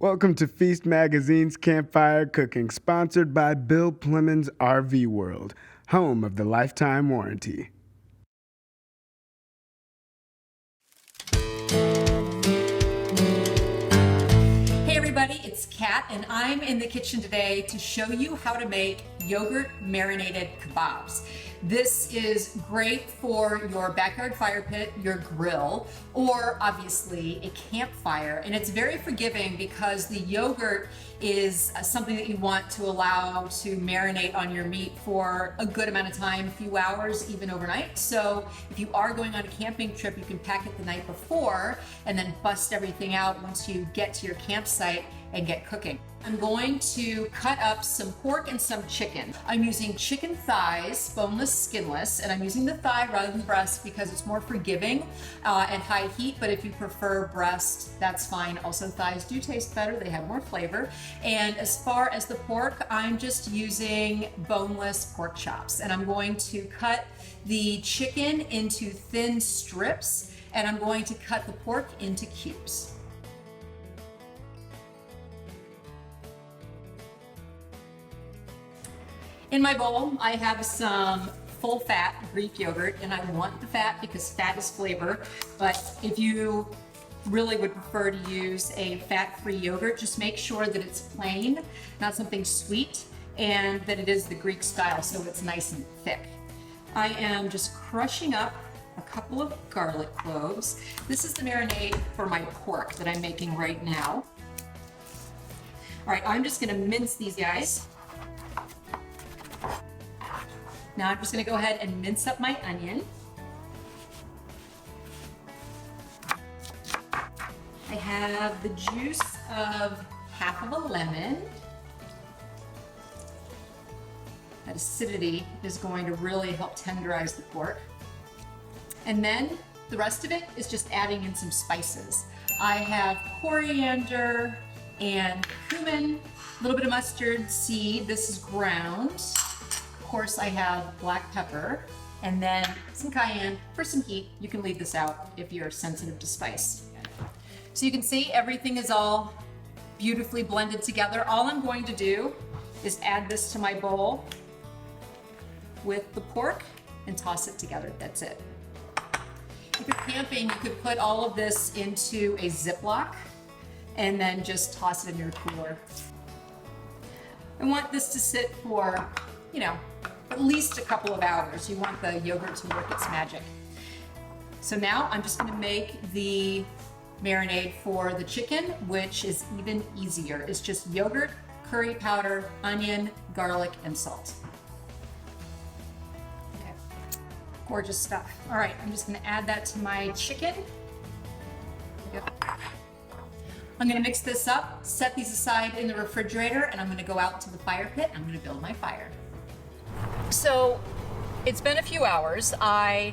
Welcome to Feast Magazine's Campfire Cooking, sponsored by Bill Plemmons RV World, home of the lifetime warranty. Hey everybody, it's Cat, and I'm in the kitchen today to show you how to make yogurt-marinated kebabs. This is great for your backyard fire pit, your grill, or obviously a campfire. And it's very forgiving because the yogurt is something that you want to allow to marinate on your meat for a good amount of time, a few hours, even overnight. So if you are going on a camping trip, you can pack it the night before and then bust everything out once you get to your campsite and get cooking. I'm going to cut up some pork and some chicken. I'm using chicken thighs, boneless, skinless, and I'm using the thigh rather than breast because it's more forgiving at high heat, but if you prefer breast, that's fine. Also, thighs do taste better, they have more flavor. And as far as the pork, I'm just using boneless pork chops, and I'm going to cut the chicken into thin strips, and I'm going to cut the pork into cubes. In my bowl, I have some full-fat Greek yogurt, and I want the fat because fat is flavor, but if you really would prefer to use a fat-free yogurt, just make sure that it's plain, not something sweet, and that it is the Greek style, so it's nice and thick. I am just crushing up a couple of garlic cloves. This is the marinade for my pork that I'm making right now. All right, I'm just gonna mince these guys. Now I'm just going to go ahead and mince up my onion. I have the juice of half of a lemon. That acidity is going to really help tenderize the pork. And then the rest of it is just adding in some spices. I have coriander and cumin, a little bit of mustard seed. This is ground. Of course, I have black pepper and then some cayenne for some heat. You can leave this out if you're sensitive to spice. So you can see everything is all beautifully blended together. All I'm going to do is add this to my bowl with the pork and toss it together. That's it. If you're camping, you could put all of this into a Ziploc and then just toss it in your cooler. I want this to sit for, at least a couple of hours. You want the yogurt to work its magic. So now I'm just gonna make the marinade for the chicken, which is even easier. It's just yogurt, curry powder, onion, garlic, and salt. Okay, gorgeous stuff. All right, I'm just gonna add that to my chicken. I'm gonna mix this up, set these aside in the refrigerator, and I'm gonna go out to the fire pit. I'm gonna build my fire. So it's been a few hours. I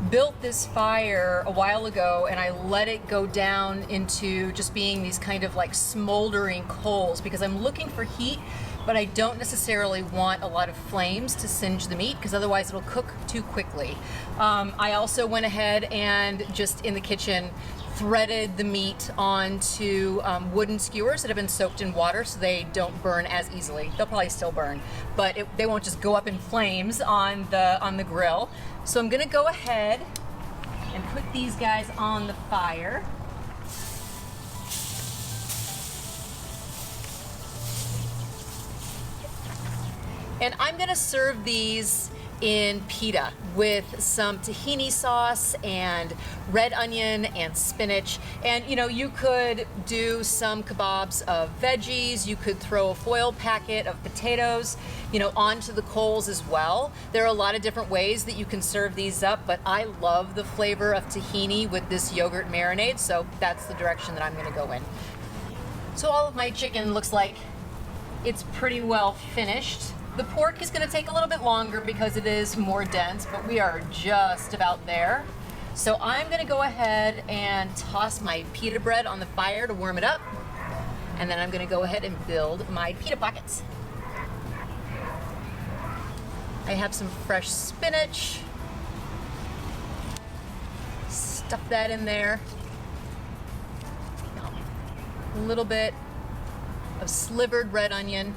built this fire a while ago and I let it go down into just being these kind of like smoldering coals because I'm looking for heat, but I don't necessarily want a lot of flames to singe the meat because otherwise it'll cook too quickly. I also went ahead and just in the kitchen threaded the meat onto wooden skewers that have been soaked in water so they don't burn as easily. They'll probably still burn, but they won't just go up in flames on the grill. So I'm gonna go ahead and put these guys on the fire. And I'm gonna serve these in pita with some tahini sauce and red onion and spinach. And you could do some kebabs of veggies, you could throw a foil packet of potatoes, onto the coals as well. There are a lot of different ways that you can serve these up, but I love the flavor of tahini with this yogurt marinade, so that's the direction that I'm gonna go in. So all of my chicken looks like it's pretty well finished. The pork is going to take a little bit longer because it is more dense, but we are just about there. So I'm going to go ahead and toss my pita bread on the fire to warm it up. And then I'm going to go ahead and build my pita pockets. I have some fresh spinach. Stuff that in there. A little bit of slivered red onion.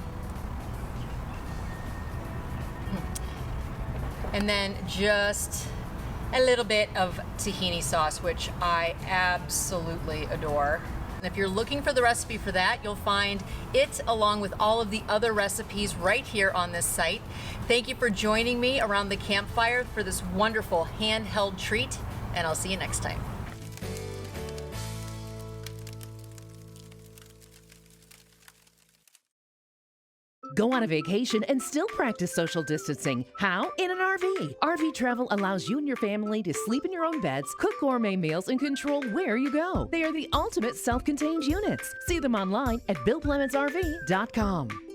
And then just a little bit of tahini sauce, which I absolutely adore. And if you're looking for the recipe for that, you'll find it along with all of the other recipes right here on this site. Thank you for joining me around the campfire for this wonderful handheld treat, and I'll see you next time. Go on a vacation and still practice social distancing. How? In an RV. RV travel allows you and your family to sleep in your own beds, cook gourmet meals, and control where you go. They are the ultimate self-contained units. See them online at BillPlemmonsRV.com.